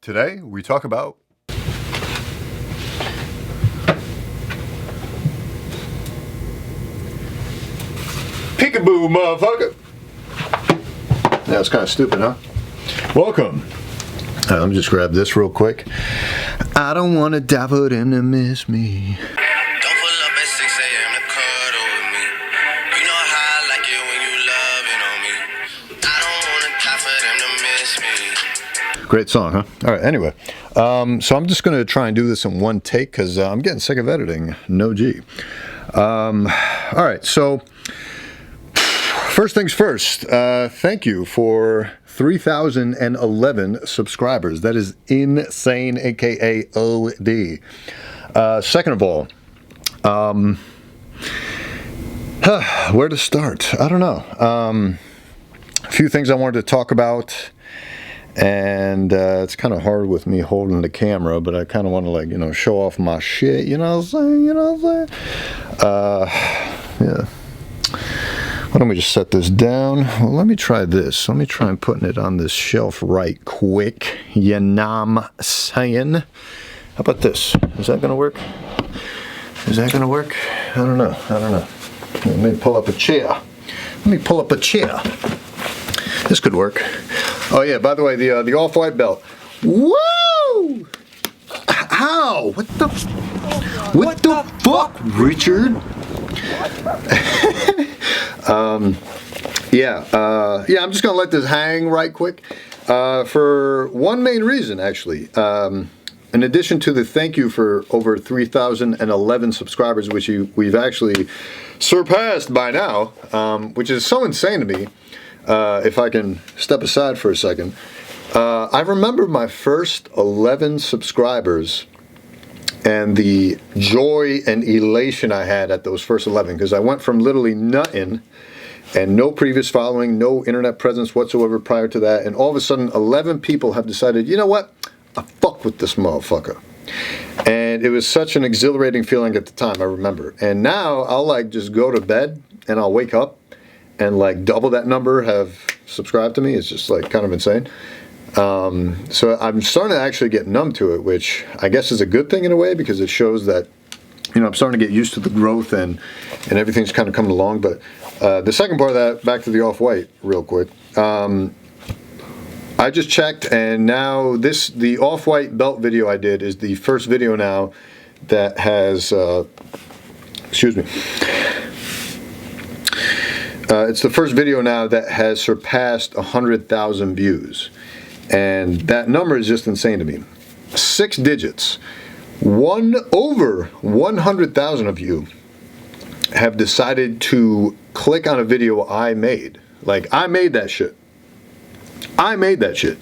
Today, we talk about peekaboo, motherfucker. Yeah, it's kind of stupid, huh? Welcome. Let me just grab this real quick. I don't want to die for them to miss me. Great song, huh? All right, anyway. So I'm just going to try and do this in one take because I'm getting sick of editing. No G. All right, so first things first. Thank you for 3,011 subscribers. That is insane, a.k.a. OD. Second of all, where to start? I don't know. A few things I wanted to talk about. And it's kind of hard with me holding the camera, but I kind of want to, like, you know, show off my shit, you know what I'm saying? You know what I'm saying? Yeah. Why don't we just set this down? Well, let me try this. Let me try and putting it on this shelf right quick. You know what I'm saying? How about this? Is that going to work? Is that going to work? I don't know. I don't know. Let me pull up a chair. Let me pull up a chair. This could work. Oh yeah, by the way, the off-white belt. Woo! Ow! What the fuck, Richard? Yeah, I'm just gonna let this hang right quick. For one main reason, actually. In addition to the thank you for over 3,011 subscribers, which we've actually surpassed by now, which is so insane to me. If I can step aside for a second, I remember my first 11 subscribers and the joy and elation I had at those first 11, because I went from literally Nuttin and no previous following, no internet presence whatsoever prior to that, and all of a sudden 11 people have decided, you know what, I fuck with this motherfucker. And it was such an exhilarating feeling at the time, I remember. And now I'll like just go to bed and I'll wake up and like double that number have subscribed to me. It's just like kind of insane. So I'm starting to actually get numb to it, which I guess is a good thing in a way, because it shows that, you know, I'm starting to get used to the growth and everything's kind of coming along. But the second part of that, back to the off-white real quick. I just checked, and now the off-white belt video I did is the first video now that has, excuse me. It's the first video now that has surpassed 100,000 views. And that number is just insane to me. 6 digits. Over 100,000 of you have decided to click on a video I made. Like, I made that shit. I made that shit.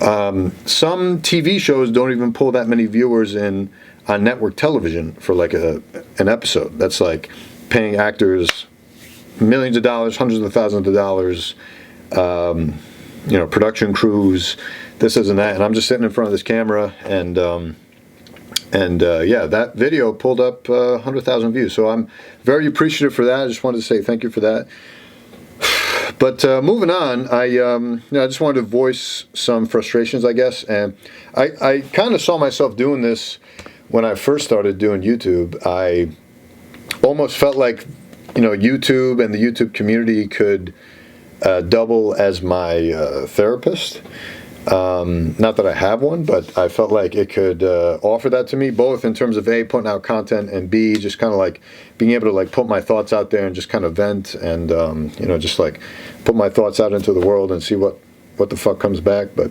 Some TV shows don't even pull that many viewers in on network television for like an episode. That's like paying actors millions of dollars, hundreds of thousands of dollars, you know, production crews, this, and that, and I'm just sitting in front of this camera, and yeah, that video pulled up 100,000 views, so I'm very appreciative for that. I just wanted to say thank you for that. But moving on, you know, I just wanted to voice some frustrations, I guess, and I kind of saw myself doing this when I first started doing YouTube. I almost felt like, you know, YouTube and the YouTube community could double as my therapist. Not that I have one, but I felt like it could offer that to me, both in terms of A, putting out content, and B, just kind of like being able to like put my thoughts out there and just kind of vent and, you know, just like put my thoughts out into the world and see what the fuck comes back. But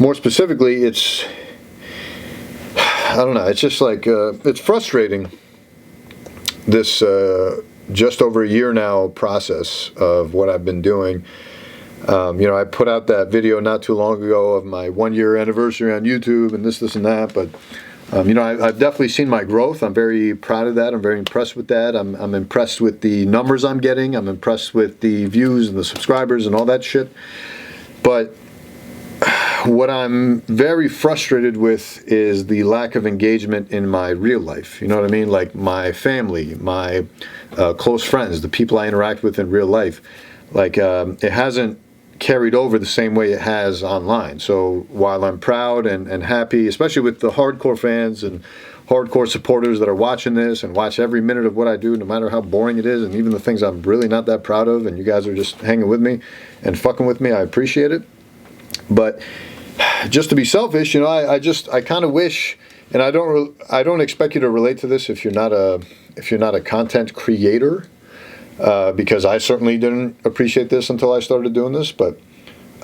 more specifically, it's, I don't know, it's just like, it's frustrating. This just over a year now process of what I've been doing. You know, I put out that video not too long ago of my 1-year anniversary on YouTube and this, and that. But, you know, I've definitely seen my growth. I'm very proud of that. I'm very impressed with that. I'm impressed with the numbers I'm getting. I'm impressed with the views and the subscribers and all that shit. But what I'm very frustrated with is the lack of engagement in my real life. You know what I mean? Like my family, my close friends, the people I interact with in real life. Like it hasn't carried over the same way it has online. So while I'm proud and happy, especially with the hardcore fans and hardcore supporters that are watching this and watch every minute of what I do, no matter how boring it is, and even the things I'm really not that proud of, and you guys are just hanging with me and fucking with me, I appreciate it. But just to be selfish, you know, I kind of wish, and I don't expect you to relate to this if you're not a content creator, because I certainly didn't appreciate this until I started doing this. But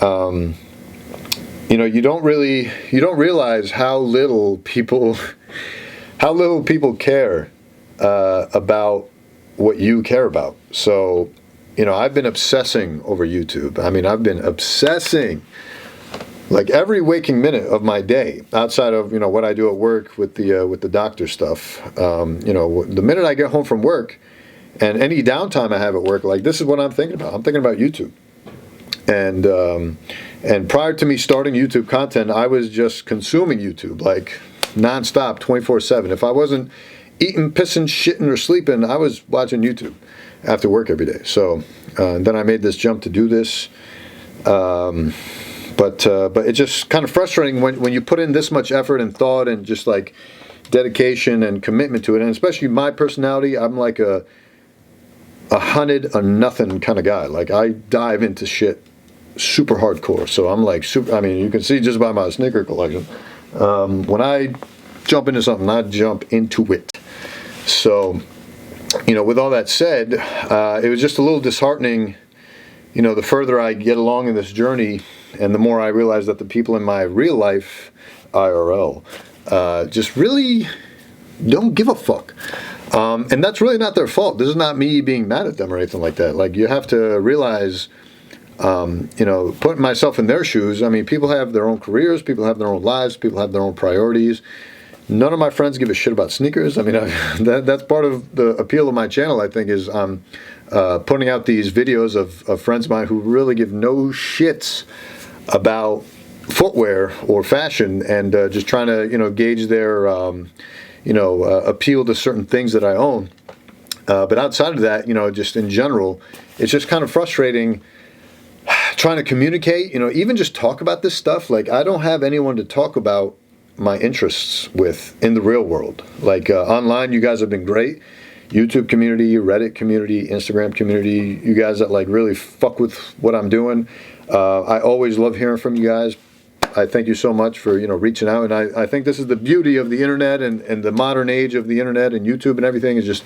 you know, you don't realize how little people care about what you care about. So, you know, I've been obsessing over YouTube. I mean, I've been obsessing like every waking minute of my day, outside of, you know, what I do at work with the doctor stuff. You know, the minute I get home from work and any downtime I have at work, like, this is what I'm thinking about. I'm thinking about YouTube. And prior to me starting YouTube content, I was just consuming YouTube like nonstop, 24/7. If I wasn't eating, pissing, shitting, or sleeping, I was watching YouTube after work every day. So then I made this jump to do this. But it's just kind of frustrating when you put in this much effort and thought and just like dedication and commitment to it. And especially my personality, I'm like a hunted or nothing kind of guy. Like, I dive into shit super hardcore. So I'm like super. I mean, you can see just by my sneaker collection. When I jump into something, I jump into it. So, you know, with all that said, it was just a little disheartening. You know, the further I get along in this journey, and the more I realize that the people in my real life, IRL, just really don't give a fuck. And that's really not their fault. This is not me being mad at them or anything like that. Like, you have to realize, you know, putting myself in their shoes, I mean, people have their own careers, people have their own lives, people have their own priorities. None of my friends give a shit about sneakers. I mean, that's part of the appeal of my channel, I think, is putting out these videos of friends of mine who really give no shits about footwear or fashion, and just trying to, you know, gauge their, you know, appeal to certain things that I own. But outside of that, you know, just in general, it's just kind of frustrating trying to communicate, you know, even just talk about this stuff. Like, I don't have anyone to talk about my interests with in the real world. Like, online, you guys have been great. YouTube community, Reddit community, Instagram community, you guys that like really fuck with what I'm doing. I always love hearing from you guys. I thank you so much for, you know, reaching out. And I think this is the beauty of the internet and the modern age of the internet and YouTube and everything, is just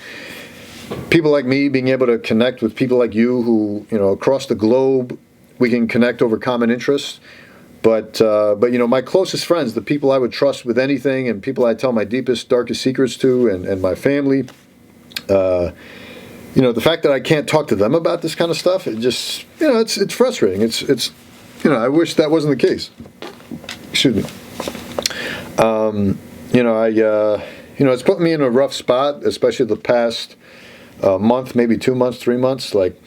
people like me being able to connect with people like you who, you know, across the globe, we can connect over common interests. But you know, my closest friends, the people I would trust with anything, and people I tell my deepest, darkest secrets to, and my family, you know, the fact that I can't talk to them about this kind of stuff, it just, you know, it's frustrating. It's you know, I wish that wasn't the case. Excuse me. You know, you know, it's put me in a rough spot, especially the past month, maybe 2 months, 3 months. Like,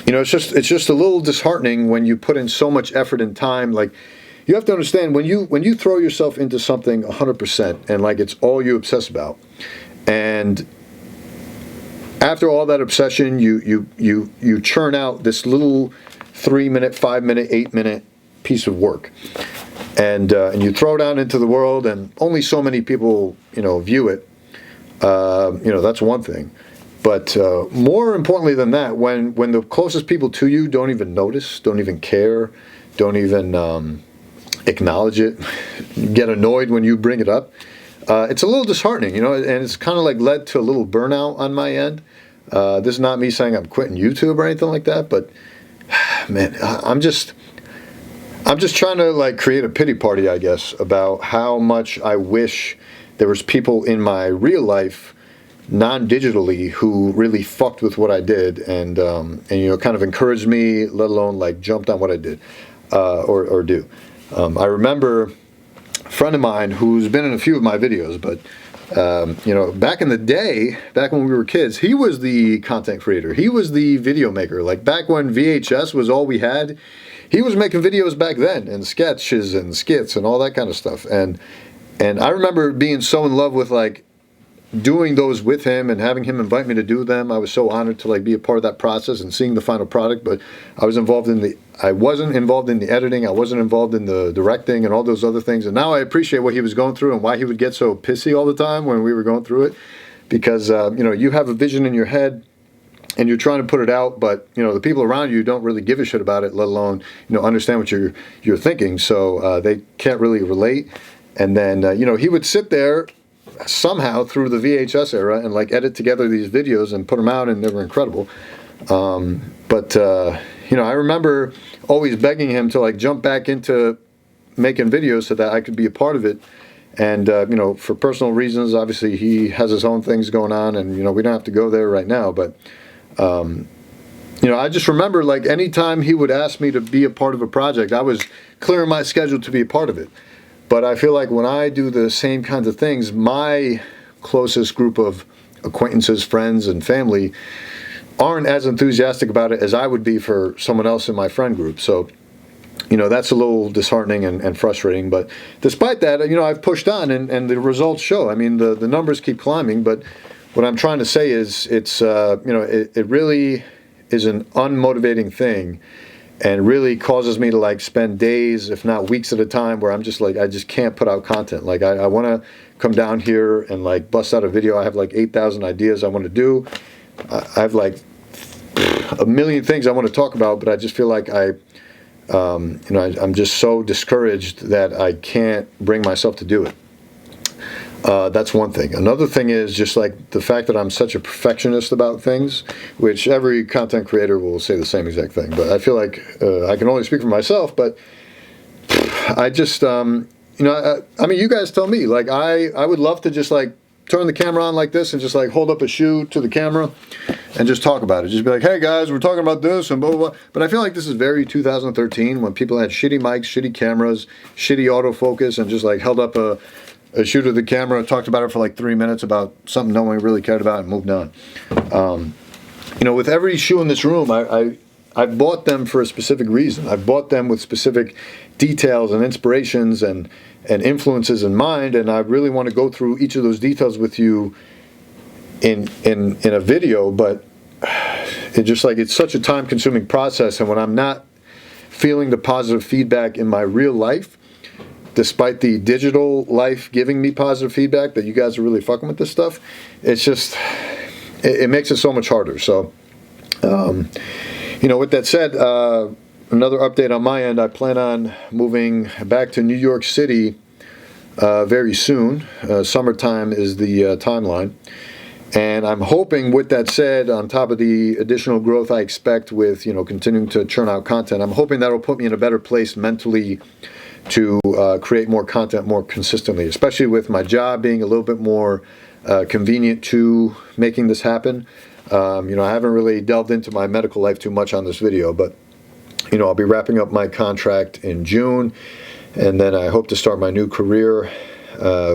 you know, it's just a little disheartening when you put in so much effort and time. Like, you have to understand, when you throw yourself into something 100% and like it's all you obsess about, and after all that obsession, you churn out this little 3-minute, 5-minute, 8-minute piece of work, and you throw it out into the world, and only so many people, you know, view it. You know, that's one thing. But more importantly than that, when the closest people to you don't even notice, don't even care, don't even acknowledge it, get annoyed when you bring it up, it's a little disheartening, you know, and it's kind of like led to a little burnout on my end. This is not me saying I'm quitting YouTube or anything like that, but man, I'm just trying to like create a pity party, I guess, about how much I wish there was people in my real life, non-digitally, who really fucked with what I did, and you know, kind of encouraged me, let alone like jumped on what I did or do. I remember a friend of mine who's been in a few of my videos, but you know, back in the day, back when we were kids, he was the content creator. He was the video maker. Like, back when VHS was all we had, he was making videos back then, and sketches and skits and all that kind of stuff. And I remember being so in love with like doing those with him and having him invite me to do them. I was so honored to like be a part of that process and seeing the final product. But I was involved in the I wasn't involved in the editing. I wasn't involved in the directing and all those other things. And now I appreciate what he was going through and why he would get so pissy all the time when we were going through it. Because, you have a vision in your head and you're trying to put it out, but, the people around you don't really give a shit about it, let alone, understand what you're thinking. So they can't really relate. And then, he would sit there somehow through the VHS era and like edit together these videos and put them out, and they were incredible. I remember always begging him to like jump back into making videos so that I could be a part of it. And, for personal reasons, obviously he has his own things going on, and, we don't have to go there right now. But, I just remember like anytime he would ask me to be a part of a project, I was clearing my schedule to be a part of it. But I feel like when I do the same kinds of things, my closest group of acquaintances, friends, and family aren't as enthusiastic about it as I would be for someone else in my friend group. So, that's a little disheartening and frustrating. But despite that, I've pushed on, and the results show. I mean, the numbers keep climbing. But what I'm trying to say is it's, it really is an unmotivating thing. And really causes me to like spend days, if not weeks at a time, where I'm just like, I just can't put out content. Like I want to come down here and like bust out a video. I have like 8,000 ideas I want to do. I have like a million things I want to talk about, but I just feel like I'm just so discouraged that I can't bring myself to do it. That's one thing. Another thing is just like the fact that I'm such a perfectionist about things, which every content creator will say the same exact thing. But I feel like I can only speak for myself, but I just, I mean, you guys tell me, like, I would love to just like turn the camera on like this and just like hold up a shoe to the camera and just talk about it. Just be like, hey guys, we're talking about this and blah, blah, blah. But I feel like this is very 2013 when people had shitty mics, shitty cameras, shitty autofocus, and just like held up a shoe to the camera, talked about it for like 3 minutes about something no one really cared about, and moved on. With every shoe in this room, I bought them for a specific reason. I bought them with specific details and inspirations and influences in mind, and I really want to go through each of those details with you in a video. But it's just like, it's such a time-consuming process, and when I'm not feeling the positive feedback in my real life, despite the digital life giving me positive feedback that you guys are really fucking with this stuff, it's just, it makes it so much harder. So, with that said, another update on my end, I plan on moving back to New York City very soon. Summertime is the timeline. And I'm hoping, with that said, on top of the additional growth I expect with, continuing to churn out content, I'm hoping that'll put me in a better place mentally to create more content more consistently, especially with my job being a little bit more convenient to making this happen. I haven't really delved into my medical life too much on this video, but, I'll be wrapping up my contract in June, and then I hope to start my new career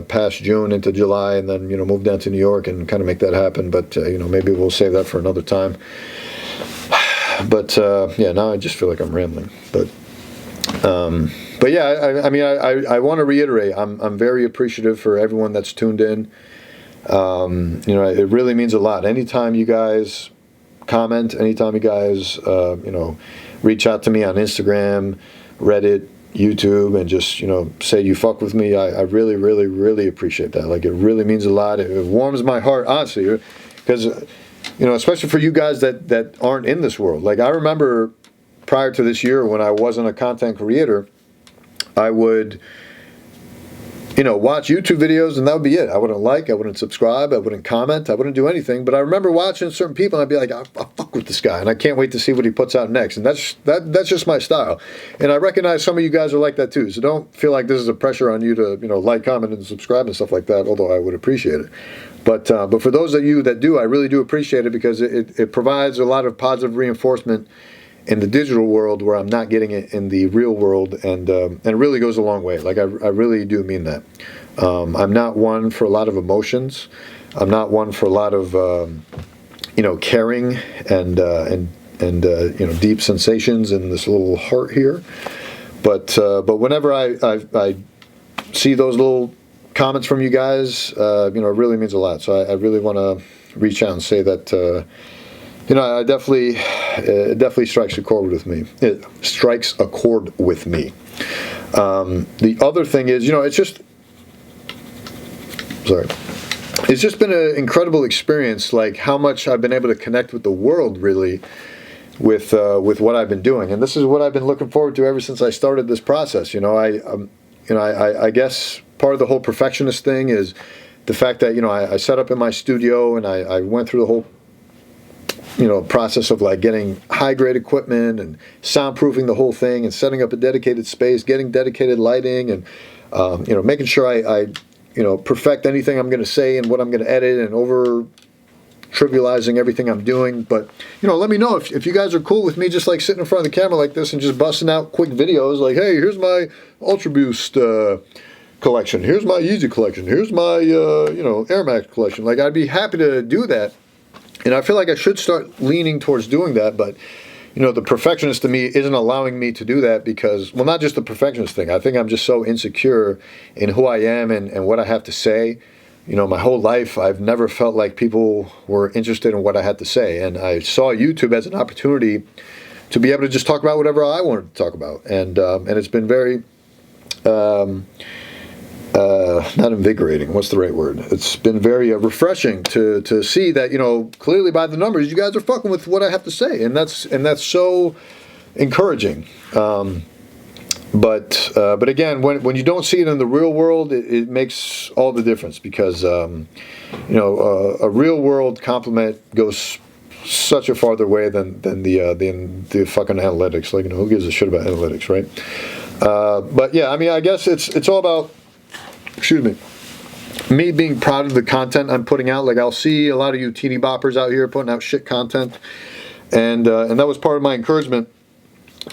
past June into July, and then, move down to New York and kind of make that happen. But, maybe we'll save that for another time. But, now I just feel like I'm rambling. But yeah, I want to reiterate, I'm very appreciative for everyone that's tuned in. It really means a lot. Anytime you guys comment, anytime you guys, reach out to me on Instagram, Reddit, YouTube, and just, say you fuck with me, I really, really, really appreciate that. Like, it really means a lot. It warms my heart, honestly, because, especially for you guys that aren't in this world. Like, I remember prior to this year when I wasn't a content creator, I would, watch YouTube videos, and that would be it. I wouldn't subscribe, I wouldn't comment, I wouldn't do anything. But I remember watching certain people, and I'd be like, I fuck with this guy, and I can't wait to see what he puts out next. And that's just my style. And I recognize some of you guys are like that too. So don't feel like this is a pressure on you to, like, comment, and subscribe and stuff like that, although I would appreciate it. But for those of you that do, I really do appreciate it, because it provides a lot of positive reinforcement in the digital world where I'm not getting it in the real world, and it really goes a long way. Like, I really do mean that. I'm not one for a lot of emotions. I'm not one for a lot of caring and deep sensations in this little heart here. But whenever I see those little comments from you guys, it really means a lot. So I really want to reach out and say that I definitely, it definitely strikes a chord with me. It strikes a chord with me. The other thing is, it's just, sorry, it's just been an incredible experience, like how much I've been able to connect with the world, really, with what I've been doing, and this is what I've been looking forward to ever since I started this process. I guess part of the whole perfectionist thing is the fact that I set up in my studio and I went through the whole process of like getting high grade equipment and soundproofing the whole thing and setting up a dedicated space, getting dedicated lighting, and making sure I perfect anything I'm going to say and what I'm going to edit, and over trivializing everything I'm doing. But let me know if you guys are cool with me just like sitting in front of the camera like this and just busting out quick videos like, hey, here's my Ultra Boost collection, here's my Yeezy collection, here's my Air Max collection. Like, I'd be happy to do that, and I feel like I should start leaning towards doing that. But the perfectionist to me isn't allowing me to do that because, well, not just the perfectionist thing. I think I'm just so insecure in who I am and what I have to say. My whole life, I've never felt like people were interested in what I had to say. And I saw YouTube as an opportunity to be able to just talk about whatever I wanted to talk about. And it's been very, not invigorating, what's the right word? It's been very refreshing to see that, clearly by the numbers, you guys are fucking with what I have to say. And that's so encouraging. But again, when you don't see it in the real world, it makes all the difference, because a real world compliment goes such a farther way than the fucking analytics. Like, who gives a shit about analytics, right? But yeah, I guess it's all about, me being proud of the content I'm putting out. Like, I'll see a lot of you teeny boppers out here putting out shit content, and that was part of my encouragement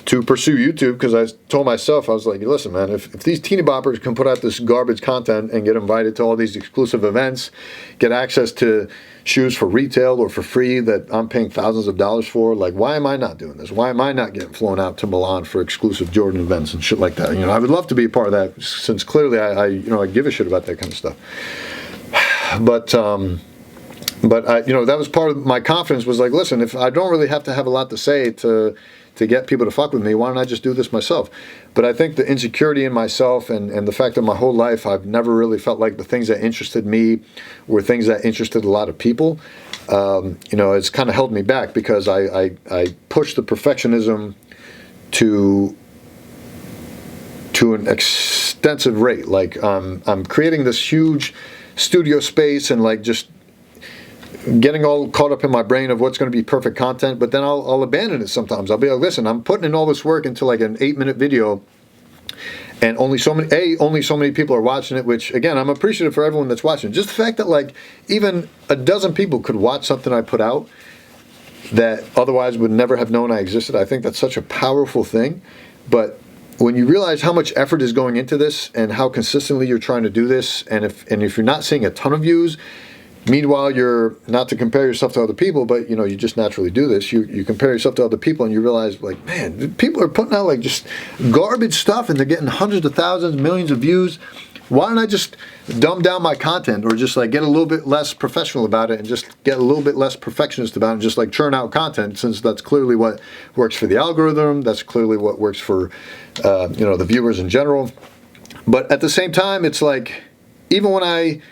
to pursue YouTube, because I told myself, I was like, listen, man, if these teeny boppers can put out this garbage content and get invited to all these exclusive events, get access to shoes for retail or for free that I'm paying thousands of dollars for, like, why am I not doing this? Why am I not getting flown out to Milan for exclusive Jordan events and shit like that? I would love to be a part of that, since clearly I give a shit about that kind of stuff. But I, that was part of my confidence, was like, listen, if I don't really have to have a lot to say to get people to fuck with me, why don't I just do this myself? But I think the insecurity in myself and the fact that my whole life I've never really felt like the things that interested me were things that interested a lot of people, it's kind of held me back, because I pushed the perfectionism to an extensive rate. Like, I'm creating this huge studio space and like just getting all caught up in my brain of what's going to be perfect content, but then I'll abandon it sometimes. I'll be like, listen, I'm putting in all this work into like an 8-minute video, and only so many people are watching it, which, again, I'm appreciative for everyone that's watching. Just the fact that like even a dozen people could watch something I put out that otherwise would never have known I existed, I think that's such a powerful thing. But when you realize how much effort is going into this and how consistently you're trying to do this, and if you're not seeing a ton of views, meanwhile, you're, not to compare yourself to other people, but you just naturally do this. You compare yourself to other people, and you realize, like, man, people are putting out like just garbage stuff, and they're getting hundreds of thousands, millions of views. Why don't I just dumb down my content, or just like get a little bit less professional about it, and just get a little bit less perfectionist about it, and just like churn out content, since that's clearly what works for the algorithm. That's clearly what works for the viewers in general. But at the same time, it's like, even when I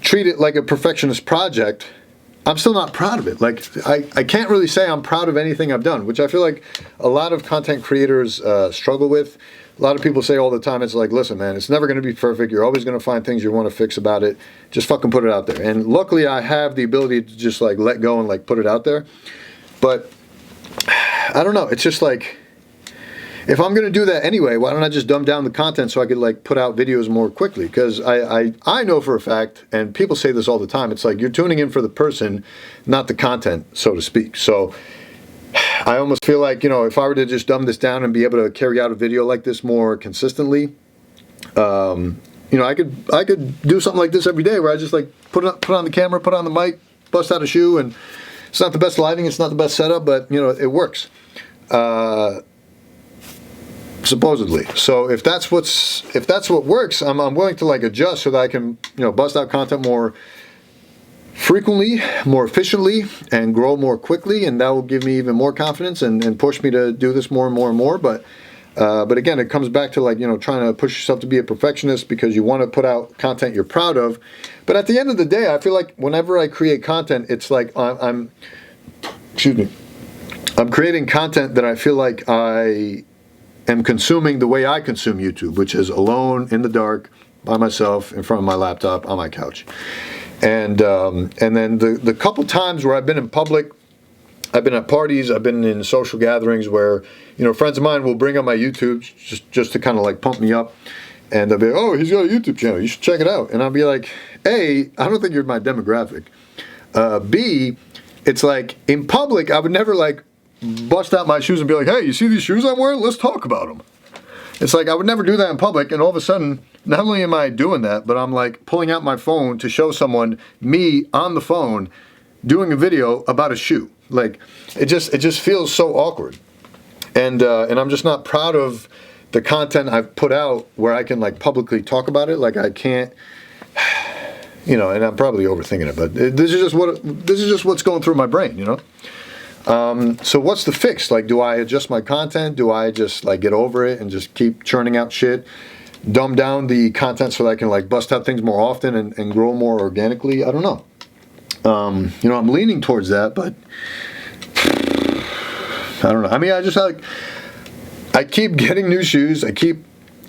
treat it like a perfectionist project, I'm still not proud of it. Like, I can't really say I'm proud of anything I've done, which I feel like a lot of content creators struggle with. A lot of people say all the time, it's like, listen, man, it's never going to be perfect. You're always going to find things you want to fix about it. Just fucking put it out there. And luckily, I have the ability to just like let go and like put it out there. But I don't know. It's just like, if I'm going to do that anyway, why don't I just dumb down the content so I could like put out videos more quickly? Because I know for a fact, and people say this all the time, it's like you're tuning in for the person, not the content, so to speak. So I almost feel like, if I were to just dumb this down and be able to carry out a video like this more consistently, I could do something like this every day, where I just like put on the camera, put on the mic, bust out a shoe, and it's not the best lighting, it's not the best setup, but it works. Supposedly. So if that's what works, I'm willing to like adjust so that I can bust out content more frequently, more efficiently, and grow more quickly, and that will give me even more confidence and push me to do this more and more and more. But again, it comes back to, like, you know, trying to push yourself to be a perfectionist because you want to put out content you're proud of. But at the end of the day, I feel like whenever I create content, it's like I'm creating content that I feel like I am consuming the way I consume YouTube, which is alone in the dark by myself in front of my laptop on my couch. And then the couple times where I've been in public, I've been at parties, I've been in social gatherings where, you know, friends of mine will bring up my YouTube just to kind of like pump me up. And they'll be like, oh, he's got a YouTube channel, you should check it out. And I'll be like, A, I don't think you're my demographic. B, it's like in public, I would never like bust out my shoes and be like, hey, you see these shoes I'm wearing? Let's talk about them. It's like I would never do that in public, and all of a sudden, not only am I doing that, but I'm like pulling out my phone to show someone me on the phone doing a video about a shoe. Like it just feels so awkward, and I'm just not proud of the content I've put out where I can like publicly talk about it. Like I can't, you know, and I'm probably overthinking it, but this is just what's going through my brain, you know. So what's the fix? Like, do I adjust my content? Do I just like get over it and just keep churning out shit? Dumb down the content so that I can like bust out things more often and grow more organically? I don't know. You know, I'm leaning towards that, but I don't know. I mean, I keep getting new shoes. I keep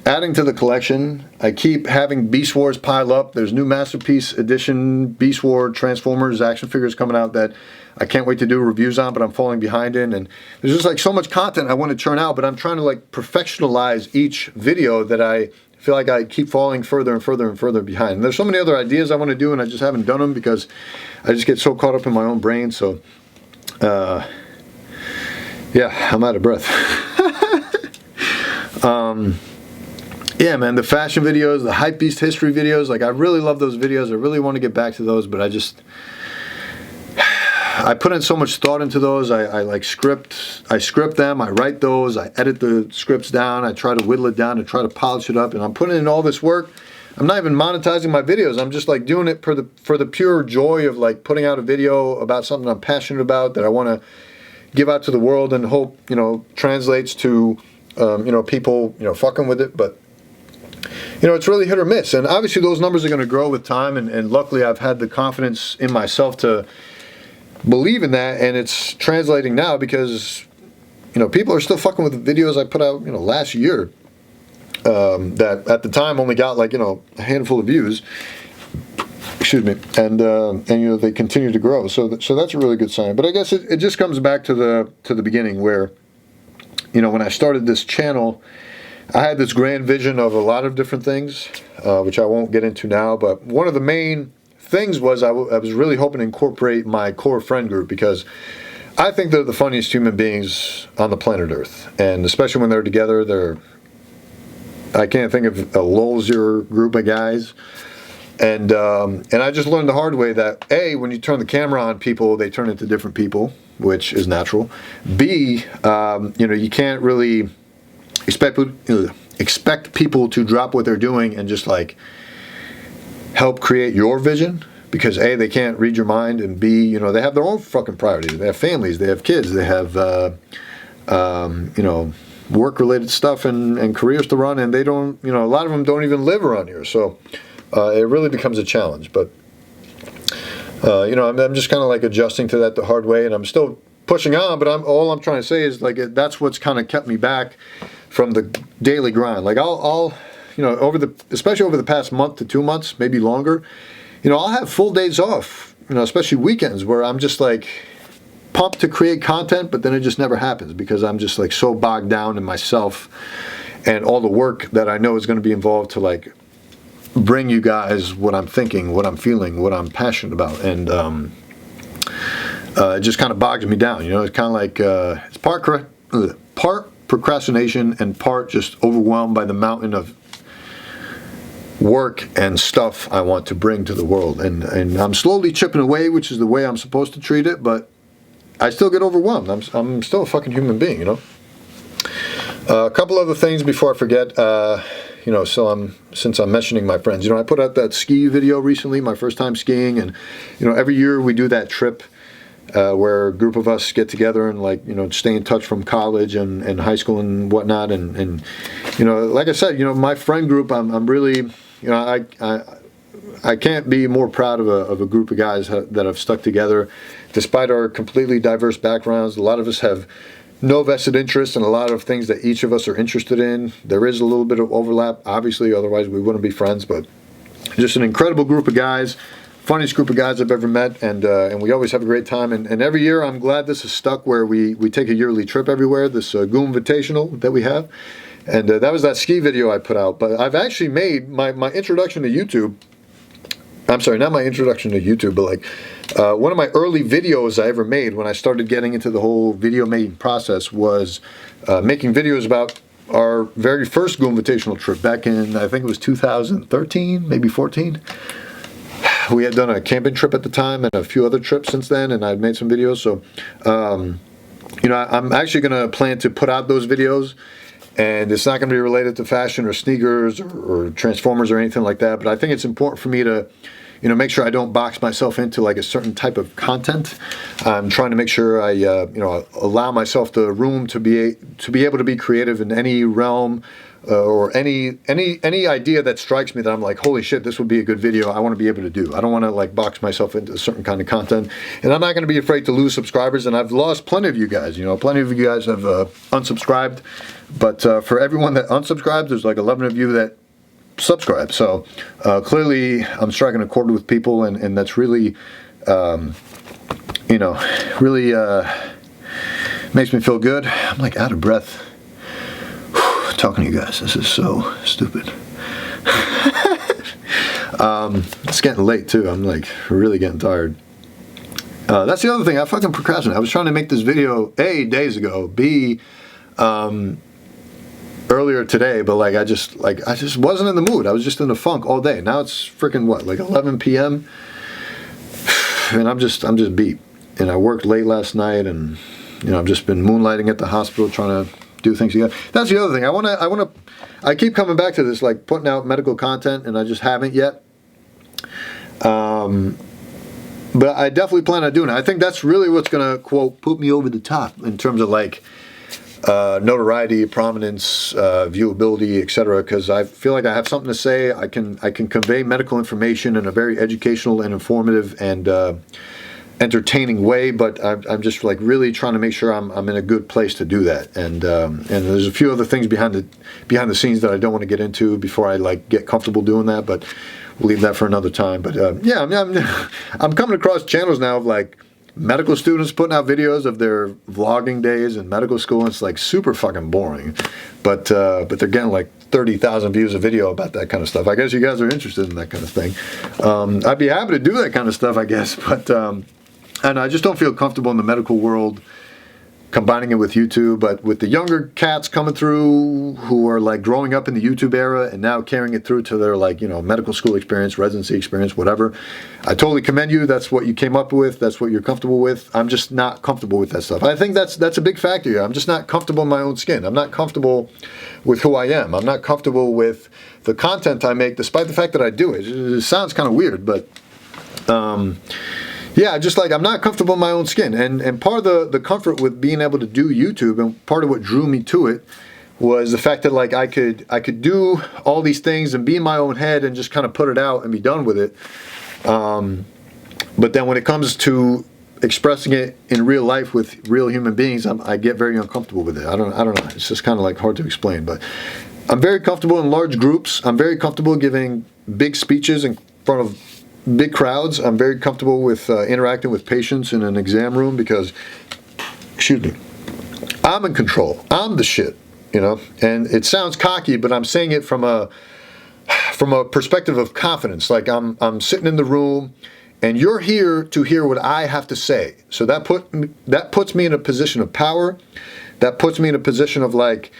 adding to the collection. I keep having Beast Wars pile up. There's new Masterpiece Edition Beast War Transformers action figures coming out that I can't wait to do reviews on, but I'm falling behind in. And there's just like so much content I want to churn out, but I'm trying to like professionalize each video that I feel like I keep falling further and further and further behind. And there's so many other ideas I want to do, and I just haven't done them because I just get so caught up in my own brain. So, yeah, I'm out of breath. Yeah, man, the fashion videos, the Hypebeast history videos, like I really love those videos. I really want to get back to those, but I put in so much thought into those. I script them, I write those, I edit the scripts down, I try to whittle it down and try to polish it up, and I'm putting in all this work. I'm not even monetizing my videos. I'm just like doing it for the pure joy of like putting out a video about something I'm passionate about that I want to give out to the world and hope, you know, translates to, you know, people, you know, fucking with it. But you know, it's really hit or miss, and obviously those numbers are going to grow with time, and luckily I've had the confidence in myself to believe in that, and it's translating now because, you know, people are still fucking with the videos I put out, you know, last year, that at the time only got like, you know, a handful of views, excuse me, and you know, they continue to grow, so that's a really good sign. But I guess it just comes back to the beginning where, you know, when I started this channel, I had this grand vision of a lot of different things, which I won't get into now, but one of the main things was I was really hoping to incorporate my core friend group, because I think they're the funniest human beings on the planet Earth, and especially when they're together, I can't think of a lolsier group of guys. And I just learned the hard way that A, when you turn the camera on people, they turn into different people, which is natural. B, you know, you can't really expect people to drop what they're doing and just like help create your vision, because A, they can't read your mind, and B, you know, they have their own fucking priorities. They have families, they have kids, they have you know, work related stuff and careers to run, and they don't, you know, a lot of them don't even live around here, so it really becomes a challenge. But you know, I'm just kind of like adjusting to that the hard way, and I'm still pushing on, but all I'm trying to say is like that's what's kind of kept me back from the daily grind. Like I'll you know, especially over the past month to 2 months, maybe longer, you know, I'll have full days off, you know, especially weekends, where I'm just like pumped to create content, but then it just never happens because I'm just like so bogged down in myself and all the work that I know is going to be involved to like bring you guys what I'm thinking, what I'm feeling, what I'm passionate about, and it just kind of bogs me down. You know, it's kind of like it's part procrastination and part just overwhelmed by the mountain of work and stuff I want to bring to the world, and I'm slowly chipping away, which is the way I'm supposed to treat it, but I still get overwhelmed. I'm still a fucking human being, you know. A couple other things before I forget. since I'm mentioning my friends, I put out that ski video recently, my first time skiing, and every year we do that trip where a group of us get together and stay in touch from college and high school and whatnot, and like I said, my friend group, I'm really, I can't be more proud of a group of guys that have stuck together despite our completely diverse backgrounds. A lot of us have no vested interest in a lot of things that each of us are interested in. There is a little bit of overlap, obviously, otherwise we wouldn't be friends, but just an incredible group of guys, funniest group of guys I've ever met, and we always have a great time. And every year, I'm glad this is stuck where we take a yearly trip everywhere, this Goom Invitational that we have. And that was that ski video I put out. But I've actually made my introduction to YouTube. I'm sorry, not my introduction to YouTube, but one of my early videos I ever made when I started getting into the whole video making process was making videos about our very first Goom Invitational trip back in, I think it was 2013, maybe 14. We had done a camping trip at the time and a few other trips since then, and I'd made some videos. So, I'm actually going to plan to put out those videos. And it's not going to be related to fashion or sneakers or Transformers or anything like that. But I think it's important for me to, make sure I don't box myself into like a certain type of content. I'm trying to make sure I, allow myself the room to be able to be creative in any realm or any idea that strikes me that I'm like, holy shit, this would be a good video. I want to be able to do. I don't want to like box myself into a certain kind of content, and I'm not going to be afraid to lose subscribers. And I've lost plenty of you guys. Plenty of you guys have unsubscribed, but for everyone that unsubscribes, there's like 11 of you that subscribe. So clearly, I'm striking a chord with people, and that's really, really makes me feel good. I'm like out of breath talking to you guys. This is so stupid. It's getting late too. I'm like really getting tired. That's the other thing. I fucking procrastinate. I was trying to make this video A, days ago, B, earlier today, but I just wasn't in the mood. I was just in a funk all day. Now it's freaking what, like 11 p.m. and I'm just beat. And I worked late last night, and I've just been moonlighting at the hospital trying to do things together. That's the other thing. I keep coming back to this, like putting out medical content, and I just haven't yet. But I definitely plan on doing it. I think that's really what's going to, quote, put me over the top in terms of like notoriety, prominence, viewability, etc. Because I feel like I have something to say. I can convey medical information in a very educational and informative and entertaining way, but I'm just like really trying to make sure I'm in a good place to do that. And there's a few other things behind the scenes that I don't want to get into before I like get comfortable doing that, but we'll leave that for another time. But yeah, I'm coming across channels now of like medical students putting out videos of their vlogging days in medical school, and it's like super fucking boring, but they're getting like 30,000 views a video about that kind of stuff. I guess you guys are interested in that kind of thing. I'd be happy to do that kind of stuff, I guess, but and I just don't feel comfortable in the medical world combining it with YouTube. But with the younger cats coming through who are like growing up in the YouTube era and now carrying it through to their like, medical school experience, residency experience, whatever, I totally commend you. That's what you came up with. That's what you're comfortable with. I'm just not comfortable with that stuff. I think that's a big factor here. I'm just not comfortable in my own skin. I'm not comfortable with who I am. I'm not comfortable with the content I make, despite the fact that I do it. It sounds kind of weird, but yeah, just like I'm not comfortable in my own skin. And part of the comfort with being able to do YouTube, and part of what drew me to it, was the fact that like I could do all these things and be in my own head and just kind of put it out and be done with it. But then when it comes to expressing it in real life with real human beings, I get very uncomfortable with it. I don't know. It's just kind of like hard to explain. But I'm very comfortable in large groups. I'm very comfortable giving big speeches in front of big crowds. I'm very comfortable with interacting with patients in an exam room because, excuse me, I'm in control. I'm the shit, And it sounds cocky, but I'm saying it from a perspective of confidence. Like I'm sitting in the room, and you're here to hear what I have to say. So that puts me in a position of power. That puts me in a position of like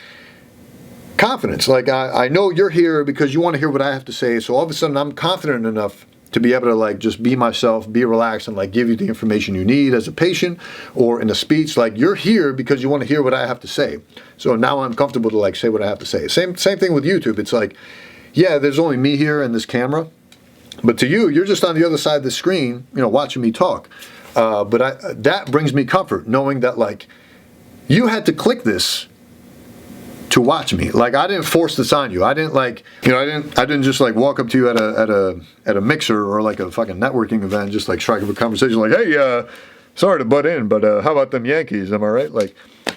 confidence. Like I know you're here because you want to hear what I have to say. So all of a sudden, I'm confident enough to be able to like just be myself, be relaxed, and like give you the information you need as a patient or in a speech. Like, you're here because you want to hear what I have to say. So now I'm comfortable to like say what I have to say. Same thing with YouTube. It's like, yeah, there's only me here and this camera, but to you, you're just on the other side of the screen, you know, watching me talk. But that brings me comfort, knowing that like you had to click this to watch me. Like, I didn't force this on you. I didn't like, you know, I didn't just like walk up to you at a mixer or like a fucking networking event, just like strike up a conversation like, hey, sorry to butt in, but how about them Yankees? Am I right? Like,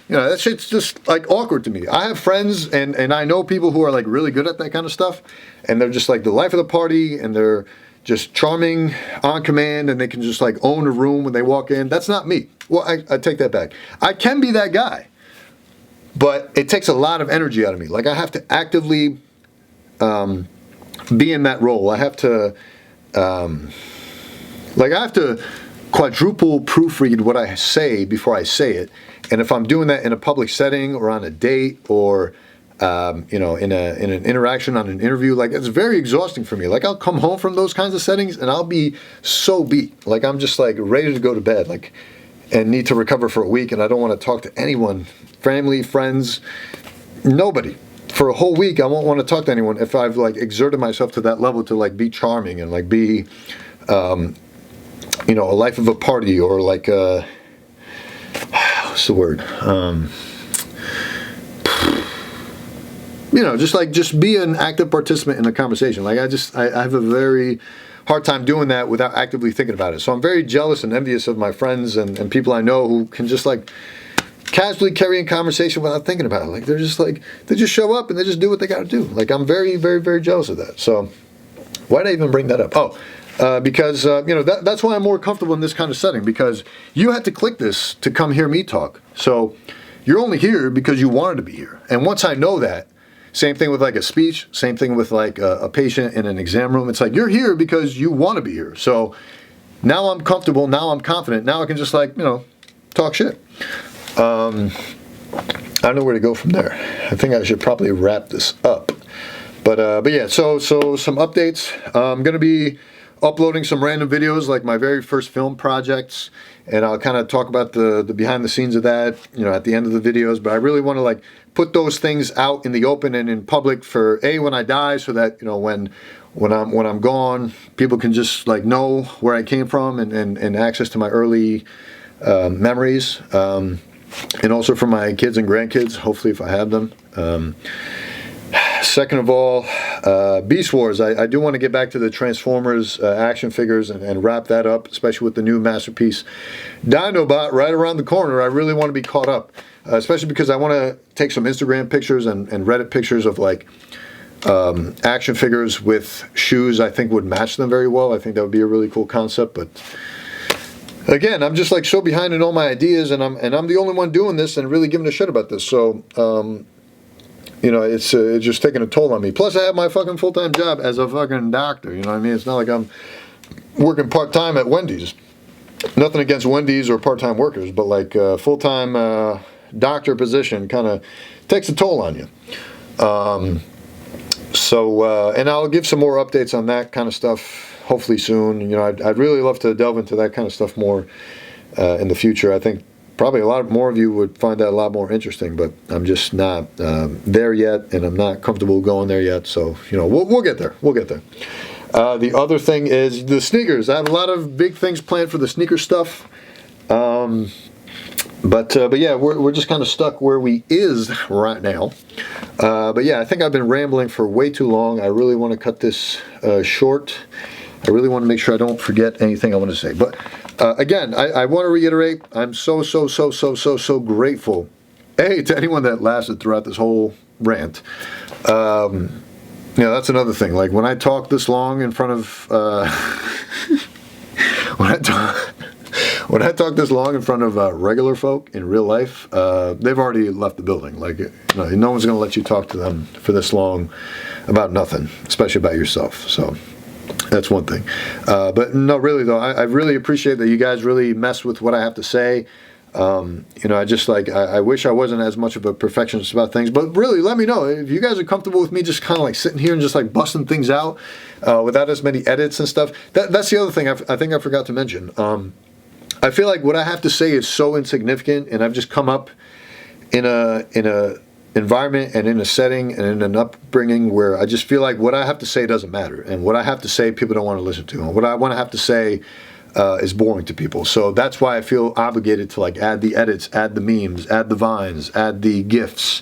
you know, that shit's just like awkward to me. I have friends and I know people who are like really good at that kind of stuff, and they're just like the life of the party, and they're just charming, on command, and they can just like own a room when they walk in. That's not me. Well, I take that back. I can be that guy, but it takes a lot of energy out of me. Like, I have to actively be in that role. I have to, quadruple proofread what I say before I say it. And if I'm doing that in a public setting or on a date or you know, in an interaction on an interview, like, it's very exhausting for me. Like, I'll come home from those kinds of settings and I'll be so beat. Like, I'm just like ready to go to bed, like, and need to recover for a week, and I don't want to talk to anyone, family, friends, nobody. For a whole week, I won't want to talk to anyone if I've like exerted myself to that level to like be charming and like be, you know, a life of a party, or like what's the word? You know, just be an active participant in a conversation. Like, I have a very hard time doing that without actively thinking about it. So I'm very jealous and envious of my friends and people I know who can just like casually carry in conversation without thinking about it. Like, they're just like, they just show up and they just do what they got to do. Like, I'm very, very, very jealous of that. So why did I even bring that up? Because, you know, that's why I'm more comfortable in this kind of setting, because you had to click this to come hear me talk. So you're only here because you wanted to be here. And once I know that, same thing with like a speech, same thing with like a patient in an exam room. It's like, you're here because you want to be here. So now I'm comfortable. Now I'm confident. Now I can just like, you know, talk shit. I don't know where to go from there. I think I should probably wrap this up. But yeah, so some updates. I'm going to be uploading some random videos, like my very first film projects, and I'll kind of talk about the behind the scenes of that, you know, at the end of the videos. But I really want to like put those things out in the open and in public for when I die, so that, you know, when I'm gone, people can just like know where I came from and access to my early memories, and also for my kids and grandkids, hopefully, if I have them. Second of all, Beast Wars. I do want to get back to the Transformers action figures and wrap that up, especially with the new Masterpiece Dinobot right around the corner. I really want to be caught up, especially because I want to take some Instagram pictures and Reddit pictures of like action figures with shoes I think would match them very well. I think that would be a really cool concept. But again, I'm just like so behind in all my ideas, and I'm the only one doing this and really giving a shit about this. So you know, it's just taking a toll on me. Plus, I have my fucking full-time job as a fucking doctor. You know what I mean? It's not like I'm working part-time at Wendy's. Nothing against Wendy's or part-time workers, but like full-time doctor position kind of takes a toll on you. And I'll give some more updates on that kind of stuff hopefully soon. You know, I'd really love to delve into that kind of stuff more in the future. I think probably a lot more of you would find that a lot more interesting, but I'm just not there yet, and I'm not comfortable going there yet. So, you know, we'll get there. We'll get there. The other thing is the sneakers. I have a lot of big things planned for the sneaker stuff. But yeah, we're just kind of stuck where we is right now. But yeah, I think I've been rambling for way too long. I really want to cut this short. I really want to make sure I don't forget anything I want to say. But again, I want to reiterate, I'm so grateful, to anyone that lasted throughout this whole rant. You know, that's another thing. Like, when I talk this long in front of when I talk this long in front of regular folk in real life, they've already left the building. Like, you know, no one's going to let you talk to them for this long about nothing, especially about yourself. So that's one thing. But no, really though, I really appreciate that you guys really mess with what I have to say. You know, I just like, I wish I wasn't as much of a perfectionist about things, but really let me know if you guys are comfortable with me just kind of like sitting here and just like busting things out without as many edits and stuff. That's the other thing I think I forgot to mention. I feel like what I have to say is so insignificant, and I've just come up in a environment and in a setting and in an upbringing where I just feel like what I have to say doesn't matter, and what I have to say people don't want to listen to, and what I want to have to say is boring to people. So that's why I feel obligated to like add the edits, add the memes, add the vines, add the GIFs,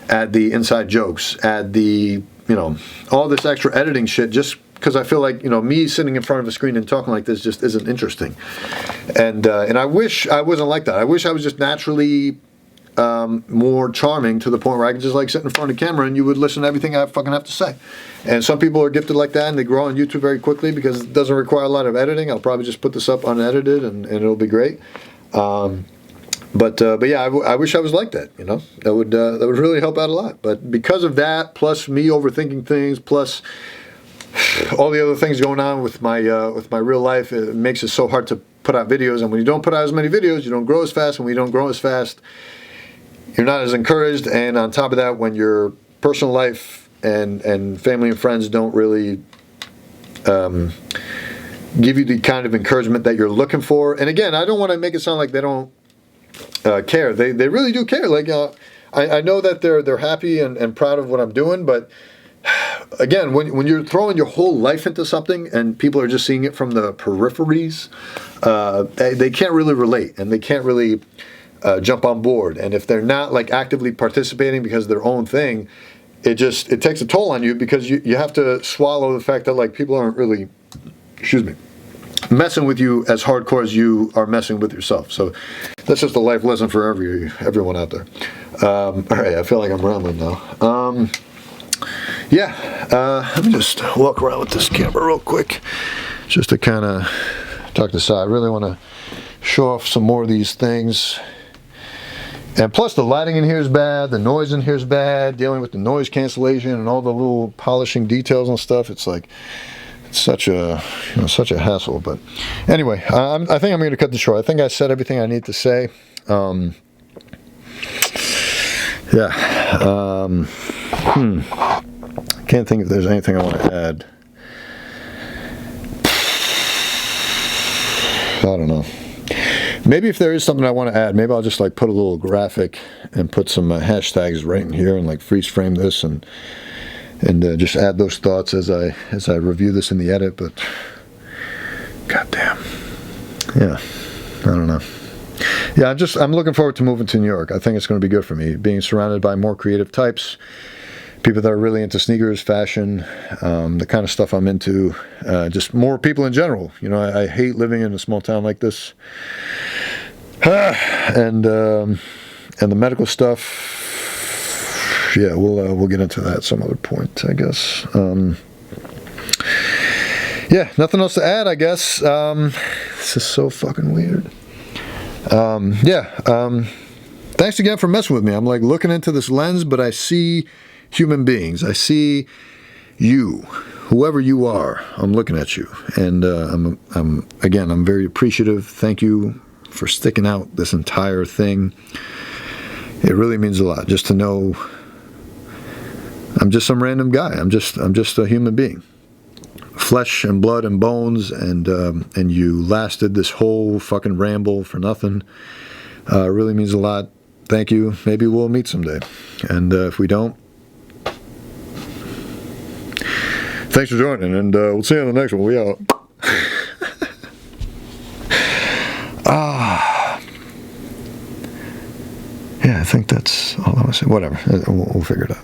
add the inside jokes, add the, you know, all this extra editing shit, just because I feel like, you know, me sitting in front of a screen and talking like this just isn't interesting. And I wish I wasn't like that. I wish I was just naturally more charming to the point where I could just like sit in front of the camera and you would listen to everything I fucking have to say. And some people are gifted like that and they grow on YouTube very quickly because it doesn't require a lot of editing. I'll probably just put this up unedited and it'll be great. But yeah, I wish I was like that. You know, that would really help out a lot. But because of that, plus me overthinking things, plus all the other things going on with my real life, it makes it so hard to put out videos. And when you don't put out as many videos, you don't grow as fast. And when you don't grow as fast, you're not as encouraged. And on top of that, when your personal life and family and friends don't really give you the kind of encouragement that you're looking for. And again, I don't want to make it sound like they don't care. They really do care. Like I know that they're happy and proud of what I'm doing, but again, when you're throwing your whole life into something and people are just seeing it from the peripheries, they can't really relate and they can't really jump on board. And if they're not like actively participating because of their own thing, it takes a toll on you because you have to swallow the fact that like people aren't really, messing with you as hardcore as you are messing with yourself. So that's just a life lesson for everyone out there. All right, I feel like I'm rambling now. Let me just walk around with this camera real quick just to kind of talk this out. I really want to show off some more of these things. And plus the lighting in here is bad, the noise in here is bad, dealing with the noise cancellation and all the little polishing details and stuff. It's like, it's such a hassle. But anyway, I think I'm going to cut this short. I think I said everything I need to say. I can't think if there's anything I want to add. I don't know. Maybe if there is something I want to add, maybe I'll just like put a little graphic and put some hashtags right in here and like freeze frame this and just add those thoughts as I review this in the edit. But goddamn, yeah, I don't know. Yeah, I'm looking forward to moving to New York. I think it's going to be good for me, being surrounded by more creative types, people that are really into sneakers, fashion, the kind of stuff I'm into, just more people in general. You know, I hate living in a small town like this. And the medical stuff, yeah, we'll get into that some other point, I guess. Yeah, nothing else to add, I guess. This is so fucking weird. Thanks again for messing with me. I'm like looking into this lens, but I see human beings. I see you, whoever you are. I'm looking at you, and I'm very appreciative. Thank you for sticking out this entire thing. It really means a lot just to know I'm just some random guy. I'm just a human being, flesh and blood and bones, and you lasted this whole fucking ramble for nothing. It really means a lot. Thank you. Maybe we'll meet someday, and if we don't, thanks for joining, and we'll see you on the next one. We out. Yeah, I think that's all I want to say. Whatever. We'll figure it out.